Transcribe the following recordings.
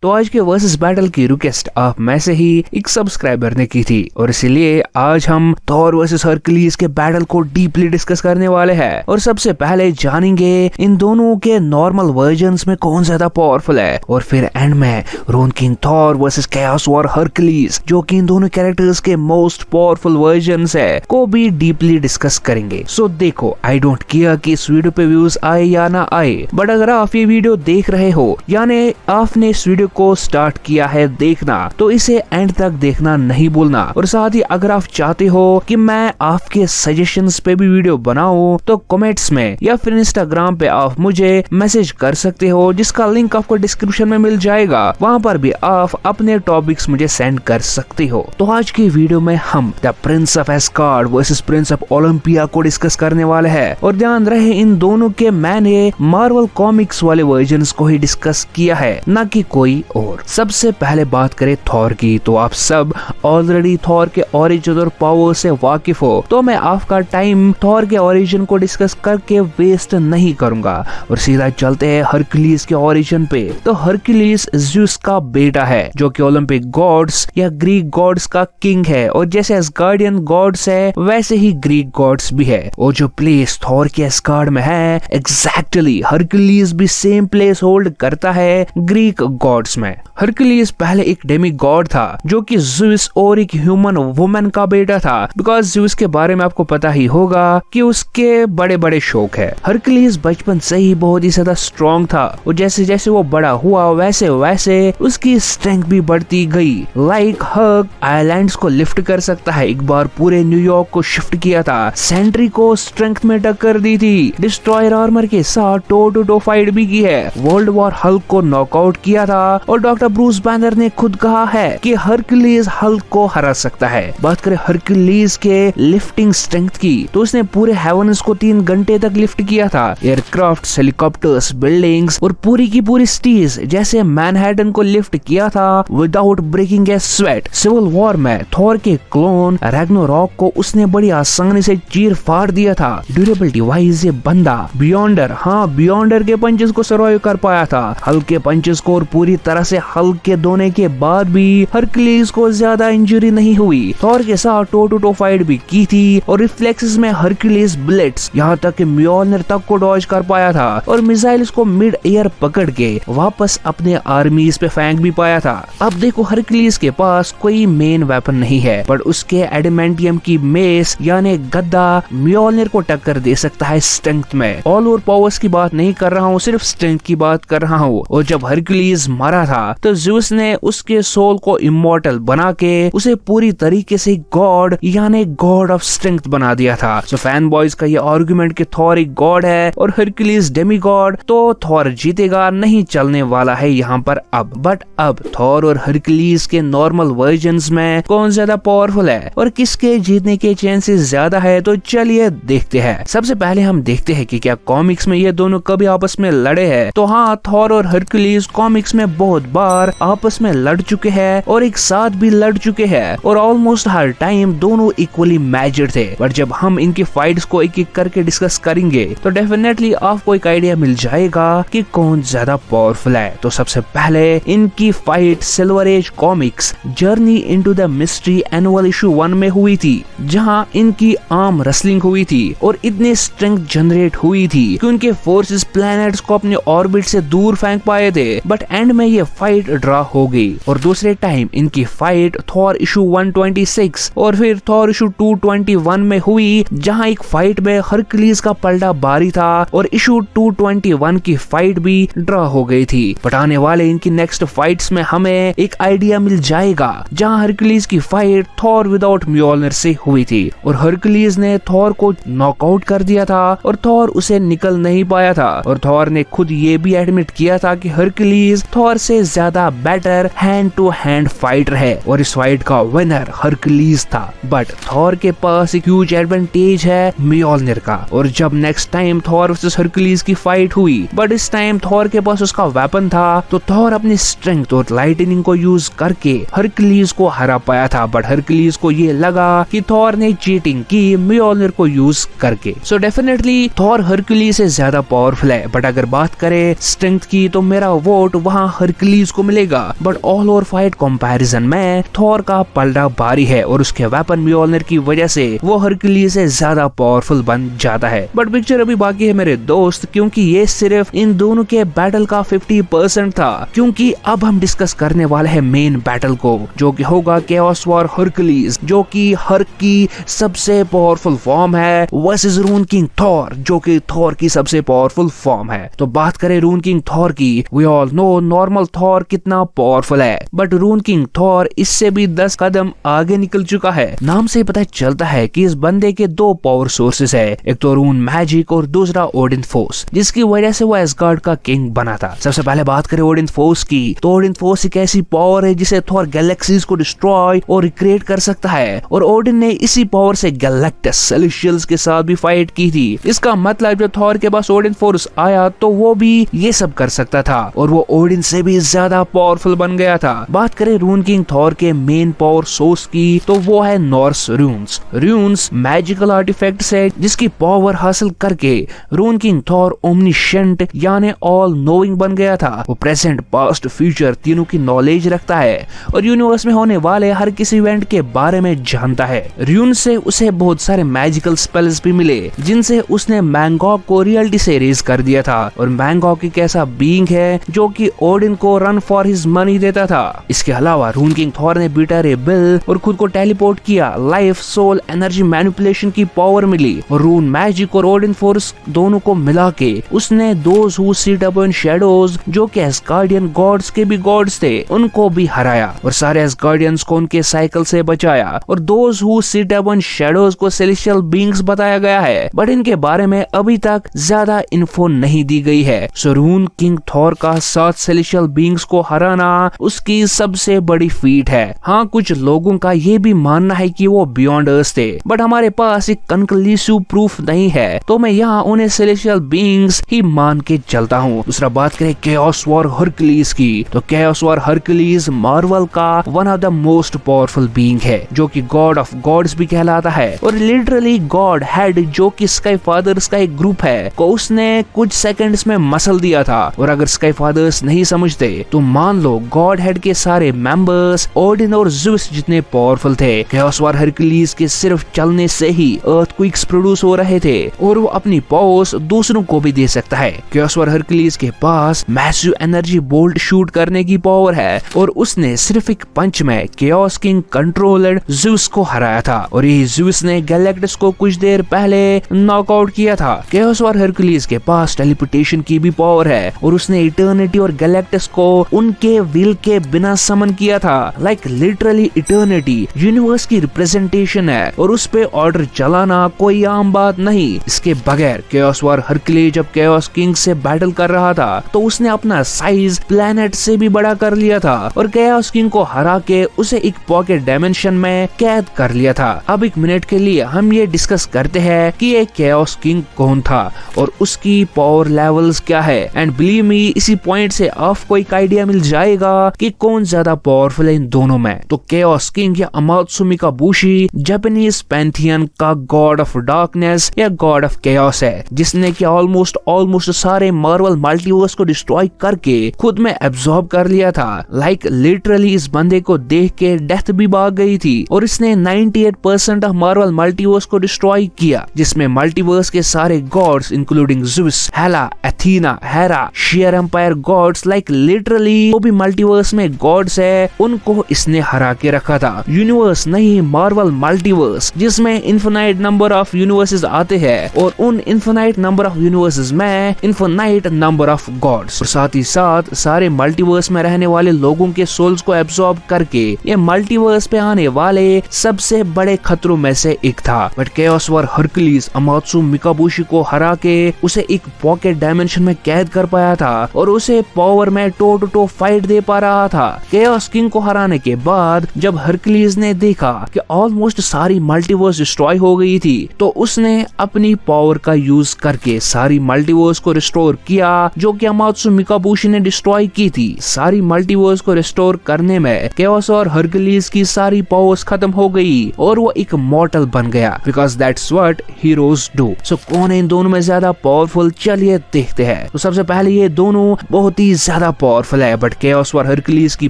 तो आज के वर्सेस बैटल की रिक्वेस्ट आप में से ही एक सब्सक्राइबर ने की थी और इसीलिए आज हम थॉर वर्सेस हरक्यूलिस के बैटल को डीपली डिस्कस करने वाले हैं। और सबसे पहले जानेंगे इन दोनों के नॉर्मल वर्जन्स में कौन ज्यादा पावरफुल है, और फिर एंड में Rune King Thor versus Chaos War Hercules जो कि इन दोनों कैरेक्टर्स के मोस्ट पावरफुल वर्जन्स है को भी डीपली डिस्कस करेंगे। सो देखो, आई डोंट केयर कि इस वीडियो पे व्यूज आए या ना आए, बट अगर आप ये वीडियो देख रहे हो यानी आपने इस वीडियो को स्टार्ट किया है देखना, तो इसे एंड तक देखना नहीं भूलना। और साथ ही अगर आप चाहते हो कि मैं आपके सजेशंस पे भी वीडियो बनाऊं तो कमेंट्स में या फिर इंस्टाग्राम पे आप मुझे मैसेज कर सकते हो, जिसका लिंक आपको डिस्क्रिप्शन में मिल जाएगा। वहां पर भी आप अपने टॉपिक्स मुझे सेंड कर सकते हो। तो आज की वीडियो में हम the Prince of Asgard versus Prince of Olympia को डिस्कस करने वाले हैं। और ध्यान रहे इन दोनों के मैंने मार्वल कॉमिक्स वाले वर्जन्स को ही डिस्कस किया है, न कि कोई और। सबसे पहले बात करें थॉर की, तो आप सब ऑलरेडी थॉर के ओरिजिन और पावर से वाकिफ हो, तो मैं आपका टाइम थॉर के ओरिजिन को डिस्कस करके वेस्ट नहीं करूंगा और सीधा चलते हैं हरक्यूलिस के ओरिजिन पे। तो हरक्यूलिस ज़्यूस का बेटा है जो कि ओलंपिक गॉड्स या ग्रीक गॉड्स का किंग है, और जैसे एस्गार्डियन गॉड्स है वैसे ही ग्रीक गॉड्स भी है। और जो प्लेस थॉर के एस्गार्ड में है एग्जैक्टली हरक्यूलिस भी सेम प्लेस होल्ड करता है ग्रीक गॉड्स में। हरक्यूलिस पहले एक डेमी गॉड था जो कि ज़्यूस और एक ह्यूमन वुमन का बेटा था, बिकॉज ज़्यूस के बारे में आपको पता ही होगा कि उसके बड़े बड़े शौक है। हरक्यूलिस बचपन से ही बहुत ही ज्यादा स्ट्रॉन्ग था और जैसे जैसे वो बड़ा हुआ वैसे वैसे उसकी स्ट्रेंथ भी बढ़ती गई। लाइक हक आइलैंड्स को लिफ्ट कर सकता है, एक बार पूरे न्यूयॉर्क को शिफ्ट किया था, सेंट्री को स्ट्रेंथ में टक्कर दी थी, डिस्ट्रॉयर आर्मर के साथ टो टू टो फाइट भी की है, वर्ल्ड वॉर हल्क को नॉकआउट किया था। और डॉक्टर ब्रूस बैनर ने खुद कहा है कि हरक्यूलिस हल्क को हरा सकता है। बात करें हरक्यूलिस के लिफ्टिंग स्ट्रेंथ की, तो उसने पूरे हेवंस को 3 घंटे तक लिफ्ट किया था। एयरक्राफ्ट, हेलीकॉप्टर्स, बिल्डिंग्स और पूरी की पूरी सिटीज जैसे मैनहट्टन को लिफ्ट किया था विदाउट ब्रेकिंग ए स्वेट। सिविल वॉर में थॉर के क्लोन रैग्नारोक को उसने बड़ी आसानी से चीर फाड़ दिया था। ड्यूरेबिलिटी वाइज ये बंदा बियॉन्डर के पंचेस को सर्वाइव कर पाया था। हल्के पंचेस को और पूरी तरह से हल्के धोने के बाद भी हरक्यूलिस को ज्यादा इंजरी नहीं हुई। थॉर के साथ टो टू टो फाइट भी की थी और रिफ्लेक्सेस में हरक्यूलिस बुलेट्स यहाँ तक कि म्योलनिर तक को डॉज कर पाया था और मिसाइल्स को मिड एयर पकड़ के वापस अपने आर्मीज पे फेंक भी पाया था। अब देखो हरक्यूलिस के पास कोई मेन वेपन नहीं है, पर उसके एडामेंटियम की मेस यानी गद्दा म्योलनिर को टक्कर दे सकता है स्ट्रेंथ में। ऑल ओवर पावर्स की बात नहीं कर रहा हूँ, सिर्फ स्ट्रेंथ की बात कर रहा हूँ। और जब हरक्यूलिस मरा था तो ज़्यूस ने उसके सोल को इमॉर्टल बना के उसे पूरी तरीके से गॉड यानी गॉड ऑफ स्ट्रेंथ बना दिया था। सो फैन बॉयज का ये आर्गुमेंट कि थॉर एक गॉड है और हरक्यूलिस डेमी गॉड, तो थॉर जीतेगा नहीं चलने वाला है यहाँ पर अब। बट अब थॉर और हरक्यूलिस के नॉर्मल वर्जन्स में कौन ज्यादा पावरफुल है और किसके जीतने के चांसेस ज्यादा है, तो चलिए देखते हैं। सबसे पहले हम देखते हैं कि क्या कॉमिक्स में ये दोनों कभी आपस में लड़े हैं। तो हाँ, थॉर और हरक्यूलिस कॉमिक्स में बहुत बार आपस में लड़ चुके हैं और एक साथ भी लड़ चुके हैं और ऑलमोस्ट हर टाइम दोनों इक्वली मैच्ड थे। बट जब हम इनकी फाइट्स को एक एक करके डिस्कस करेंगे तो डेफिनेटली आपको एक आइडिया मिल जाएगा कि कौन ज्यादा पावरफुल है। तो सबसे पहले इनकी fight silver age comics journey into the mystery annual issue 1 में हुई थी, जहां इनकी आर्म रेसलिंग हुई थी और इतनी स्ट्रेंथ जनरेट हुई थी कि उनके फोर्सेस प्लैनेट्स को अपने ऑर्बिट से दूर फेंक पाए थे। बट एंड में ये फाइट ड्रॉ हो गई। और दूसरे टाइम इनकी फाइट थॉर इशू 126 और फिर थॉर इशू 221 में हुई, जहां एक फाइट में हरक्यूलिस का पलटा भारी था और इशू 221 की फाइट भी ड्रॉ हो गई थी। बट आने वाले इनकी नेक्स्ट फाइट्स में हमें एक आइडिया मिल जाएगा, जहां हरक्यूलिस की फाइट थॉर विदाउट म्योलनिर से हुई थी और हरक्यूलिस ने थॉर को नॉकआउट कर दिया था और थॉर उसे निकल नहीं पाया था। और थॉर ने खुद ये भी एडमिट किया था कि हरक्यूलिस थॉर से ज्यादा better hand to hand fighter है और इस फाइट का विनर हरक्यूलिस था। बट थॉर के पास एक ह्यूज एडवांटेज है म्योलनिर का। और जब next time Thor versus Hercules की फाइट हुई, बट इस टाइम थॉर के पास उसका वेपन था, तो थॉर अपनी स्ट्रेंथ और लाइटनिंग को यूज करके हरक्यूलिस को हरा पाया था। बट हरक्यूलिस को ये लगा कि थॉर ने चीटिंग की म्योलनिर को यूज करके। सो डेफिनेटली थॉर हरक्यूलिस से ज्यादा पावरफुल है। बट अगर बात करें स्ट्रेंथ की, तो मेरा वोट वहाँ हरक्यूलिस को मिलेगा, but all over fight comparison में थॉर का पलड़ा भारी है और उसके वेपन म्योल्नर की वजह से वो हरक्यूलिस से ज्यादा पावरफुल बन जाता है। बट पिक्चर अभी बाकी है मेरे दोस्त, क्योंकि ये सिर्फ इन दोनों के बैटल का 50% था, क्योंकि अब हम डिस्कस करने वाले हैं मेन बैटल को, जो कि होगा केओस वॉर हरक्यूलिस, जो कि हर्क की सबसे पावरफुल फॉर्म है, वर्सेस रून किंग थॉर, जो कि थॉर की सबसे पावरफुल फॉर्म है। तो बात करें रून किंग थॉर की, we all know normal Thor कितना पावरफुल है, बट रून किंग थॉर इससे भी 10 कदम आगे निकल चुका है। नाम से पता चलता है कि इस बंदे के दो पावर सोर्सेस है, एक तो रून मैजिक और दूसरा ओडिन फोर्स, जिसकी वजह से वो एस्गार्ड का किंग बना था। सबसे पहले बात करें ओडिन फोर्स की, तो ओडिन फोर्स एक ऐसी पावर है जिसे थॉर गैलेक्सीज को डिस्ट्रॉय और रिक्रिएट कर सकता है, और ओडिन ने इसी पावर से गैलेक्टस सेलेस्टियल्स के साथ भी फाइट की थी। इसका मतलब जब थॉर के पास ओडिन फोर्स आया तो वो भी ये सब कर सकता था, और वो ओडिन से भी ज्यादा पावरफुल बन गया था। बात करें रून किंग थॉर के मेन पावर सोर्स की, तो वो है Norse runes. Runes magical artifacts है जिसकी पावर हासिल करके रून किंग थॉर ओमनिशेंट यानी ऑल नोइंग बन गया था। वो प्रेजेंट पास्ट फ्यूचर तीनों की नॉलेज रखता है और यूनिवर्स में होने वाले हर किसी इवेंट के बारे में जानता है। रून से उसे बहुत सारे मैजिकल स्पेल्स भी मिले, जिनसे उसने मैंगॉक को रियलिटी से रेज कर दिया था, और मैंगॉक एक ऐसा बीइंग है जो कि ओडिन को रन फॉर हिज मनी देता था। इसके अलावा रून किंग थॉर ने बीटा रे बिल और खुद को टेलीपोर्ट किया, लाइफ सोल एनर्जी मैनिपुलेशन की पावर मिली, और रून मैजिक और ओडिन फोर्स दोनों को मिला के उसने those who sit upon shadows, जो कि एस्गार्डियन गॉड्स के भी गॉड्स थे, उनको भी हराया और सारे एस्गार्डियंस को उनके साइकिल से बचाया। और those who sit upon shadows को सेलेस्टियल बीइंग्स बताया गया है, बट इनके बारे में अभी तक ज्यादा इन्फो नहीं दी गई है। सो रून किंग थॉर का 7 सेलेस्टियल बीइंग्स को हराना उसकी सबसे बड़ी फीट है। हाँ, कुछ लोगों का ये भी मानना है कि वो बियॉन्ड अर्थ थे, बट हमारे पास एक कंक्लूसिव प्रूफ नहीं है, तो मैं यहाँ उन्हें सेलेस्टियल बीइंग्स ही मान के चलता हूँ। दूसरा बात करें केओस वॉर हरक्यूलिस की, तो केओस वॉर हरक्यूलिस मार्वल का one of the most powerful being है, जो कि गॉड ऑफ गॉड्स भी कहलाता है, और लिटरली गॉड हेड, जो कि स्काई फादर्स का एक ग्रुप है, को उसने कुछ सेकंड्स में मसल दिया था। और अगर स्काई फादर्स नहीं समझते तो मान लो गॉड हेड के सारे मेंबर्स ओडिन और ज़्यूस जितने पावरफुल थे। केओस वॉर हरक्यूलिस के सिर्फ चलने से ही अर्थक्वेक्स प्रोड्यूस हो रहे थे, और वो अपनी पावर्स दूसरों को भी दे सकता है। केओस वॉर हरक्यूलिस के पास मैसिव एनर्जी बोल्ट शूट करने की पावर है, और उसने सिर्फ एक पंच में केओस किंग कंट्रोलर ज़्यूस को हराया था, और ये ज़्यूस ने गैलेक्टस को कुछ देर पहले नॉकआउट किया था। केओस वॉर हरक्यूलिस के पास टेलीपोर्टेशन की भी पावर है, और उसने इटर्निटी और गैलेक्टस को उनके विल के बिना समन किया था। लाइक लिटरली इटर्निटी यूनिवर्स की रिप्रेजेंटेशन है, और उस पे ऑर्डर चलाना कोई आम बात नहीं। इसके बगैर केओस वॉर हरक्यूलिस जब केओस किंग से बैटल कर रहा था तो उसने अपना साइज प्लेनेट से भी बड़ा कर लिया था, और केओस किंग को हरा के उसे एक पॉकेट डायमेंशन में कैद कर लिया था। अब एक मिनट के लिए हम ये डिस्कस करते हैं कि ये केओस किंग कौन था और उसकी पावर लेवल्स क्या है, एंड बिलीव मी इसी पॉइंट से आपको एक आइडिया मिल जाएगा कि कौन ज्यादा पावरफुल है इन दोनों में। तो केओस किंग या अमात्सु मिकाबुशी जापानीज पैंथियन का गॉड ऑफ डार्कनेस या गॉड ऑफ केओस है, जिसने कि ऑलमोस्ट सारे मार्वल मल्टीवर्स को डिस्ट्रॉय करके खुद में एब्जॉर्ब कर लिया था। लाइक लिटरली इस बंदे को देख के डेथ भी भाग गई थी, और इसने 98% ऑफ मार्वल मल्टीवर्स को डिस्ट्रॉय किया, जिसमें मल्टीवर्स के सारे gods including Zeus, Hela, Athena, Hera, Shi'ar empire gods, like literally वो भी मल्टीवर्स में गॉड्स है, उनको इसने हरा के रखा था। यूनिवर्स नहीं, मार्वल मल्टीवर्स, जिसमें इन्फिनाइट नंबर ऑफ यूनिवर्सेस आते हैं, और उन इन्फिनाइट नंबर ऑफ यूनिवर्सेस में इन्फिनाइट नंबर ऑफ गॉड्स, और साथ ही साथ सारे मल्टीवर्स में रहने वाले लोगों के सोल्स को एब्सॉर्ब करके ये मल्टीवर्स पे आने वाले सबसे बड़े खतरों में से एक था। बट केओस वॉर हरक्यूलिस अमात्सु मिकाबुशी को हरा के उसे एक पॉकेट डायमेंशन में कैद कर पाया था, और उसे पावर में टो टू टो फाइट दे पा रहा था। केओस किंग को हराने के बाद जब हरक्यूलिस ने देखा कि ऑलमोस्ट सारी मल्टीवर्स डिस्ट्रॉय हो गई थी, तो उसने अपनी पावर का यूज करके सारी मल्टीवर्स को रिस्टोर किया, जो कि अमात्सु मिकाबुशी ने डिस्ट्रॉय की थी। सारी मल्टीवर्स को रिस्टोर करने में केओस और हरक्यूलिस की सारी पावर्स खत्म हो गई, और वो एक मॉर्टल बन गया, because that's what heroes do. So कौन है इन दोनों में ज्यादा पावरफुल, चलिए देखते हैं। तो सबसे पहले ये दोनों बहुत ही ज्यादा पावरफुल है, बट केओस वॉर हरक्यूलिस की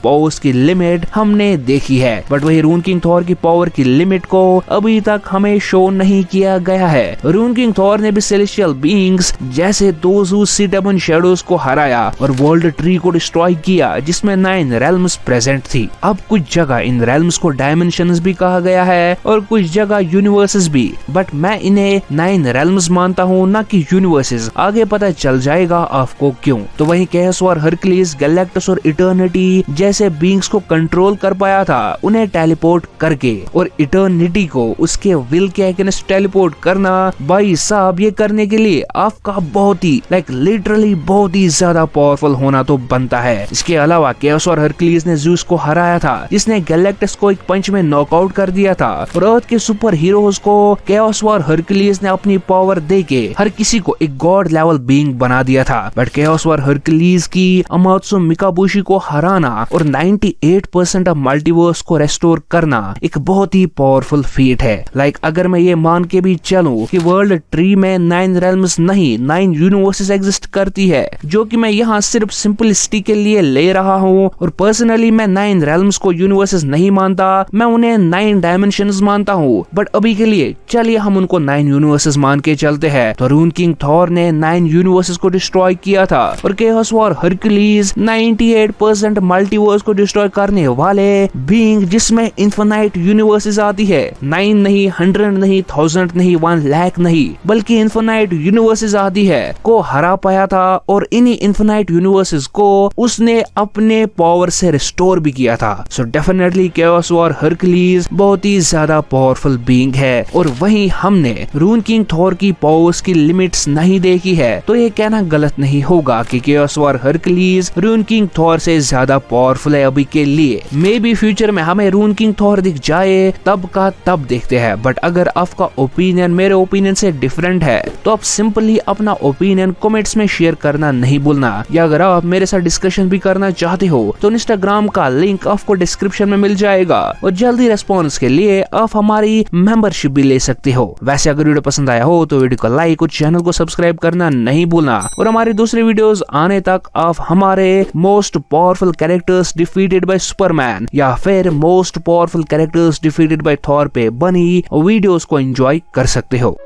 पावर्स की लिमिट हमने देखी है। बट वही रून किंग थॉर की पावर की लिमिट को अभी तक हमें शो नहीं किया गया है। रून किंग थॉर ने भी सेलेस्टियल बीइंग्स जैसे those who sit upon shadows को हराया और वर्ल्ड ट्री को डिस्ट्रॉय किया जिसमें 9 रेल्म्स प्रेजेंट थी। अब कुछ जगह इन रेल्म्स को डायमेंशंस भी कहा गया है और कुछ जगह यूनिवर्सेस भी, बट मैं इन्हें 9 रेल्म्स मानता हूँ ना कि यूनिवर्सेस। आगे पता चल जाएगा आपको क्यों। तो वही केओस वॉर हरक्यूलिस गैलेक्टस और इटर्निटी जैसे बीइंग्स को कंट्रोल कर पाया था, उन्हें टेलीपोर्ट करके, और इटर्निटी को उसके विल के अगेंस्ट टेलीपोर्ट करना। भाई साहब, ये करने के लिए आपका बहुत ही लिटरली बहुत ही ज्यादा पावरफुल होना तो बनता है। इसके अलावा केओस वॉर हरक्यूलिस ने ज़्यूस को हराया था जिसने गैलेक्टस को एक पंच में नॉकआउट कर दिया था, और अर्थ के सुपर हीरोज को केओस वॉर हरक्यूलिस ने अपनी पावर देके हर किसी को एक गॉड लेवल बीइंग बना दिया था। बट केओस वॉर हरक्यूलिस की अमात्सु मिकाबुशी को हराना और 98% ऑफ मल्टीवर्स को रेस्टोर करना एक बहुत ही पावरफुल फीट है। अगर मैं ये मान के भी चलूं कि वर्ल्ड ट्री में 9 रेल्म्स नहीं 9 यूनिवर्सेस एग्जिस्ट करती है, जो कि मैं यहाँ सिर्फ सिंपलिसिटी के लिए ले रहा हूँ, और पर्सनली मैं 9 रेल्म्स को यूनिवर्सेस नहीं मानता, मैं उन्हें 9 डायमेंशंस मानता हूँ। बट अभी के लिए चलिए हम उनको 9 यूनिवर्सेस मान के चलते हैं। तो रून किंग थॉर ने 9 यूनिवर्सेस को डिस्ट्रॉय किया था, और केओस वॉर हरक्यूलिस 98% मल्टीवर्स को डिस्ट्रॉय करने वाले बीइंग जिसमें इन्फिनाइट यूनिवर्सेस आती है। 9 नहीं, 100 नहीं, 1000 नहीं, 1 लाख नहीं, बल्कि इन्फिनाइट यूनिवर्सेस आती है को हरा पाया था, और इन्हीं इन्फिनाइट यूनिवर्सेस को उसने अपने पावर से रिस्टोर भी किया था। So definitely chaos War Hercules बहुत ही ज्यादा पावरफुल बीइंग है, और वहीं हमने रून किंग थॉर की पावर्स की लिमिट्स नहीं देखी है, तो ये कहना गलत नहीं होगा कि Chaos War Hercules Rune king Thor से ज्यादा पावरफुल है अभी के लिए। मे बी फ्यूचर में हमें रून किंग थॉर दिख जाए, तब का तब देखते हैं। बट अगर आपका ओपिनियन मेरे ओपिनियन से डिफरेंट है तो आप सिंपली अपना ओपिनियन कमेंट्स में शेयर करना नहीं भूलना, या अगर आप मेरे साथ डिस्कशन भी करना चाहते हो तो इंस्टाग्राम का लिंक आपको डिस्क्रिप्शन में मिल जाएगा, और जल्दी रेस्पॉन्स के लिए आप हमारी मेंबरशिप भी ले सकते हो। वैसे अगर वीडियो पसंद आया हो तो वीडियो को लाइक और चैनल को सब्सक्राइब करना नहीं भूलना, और हमारी दूसरी वीडियोस आने तक आप हमारे most powerful characters defeated by Superman या फिर most powerful characters defeated by Thor पे बनी वीडियोस को एंजॉय कर सकते हो।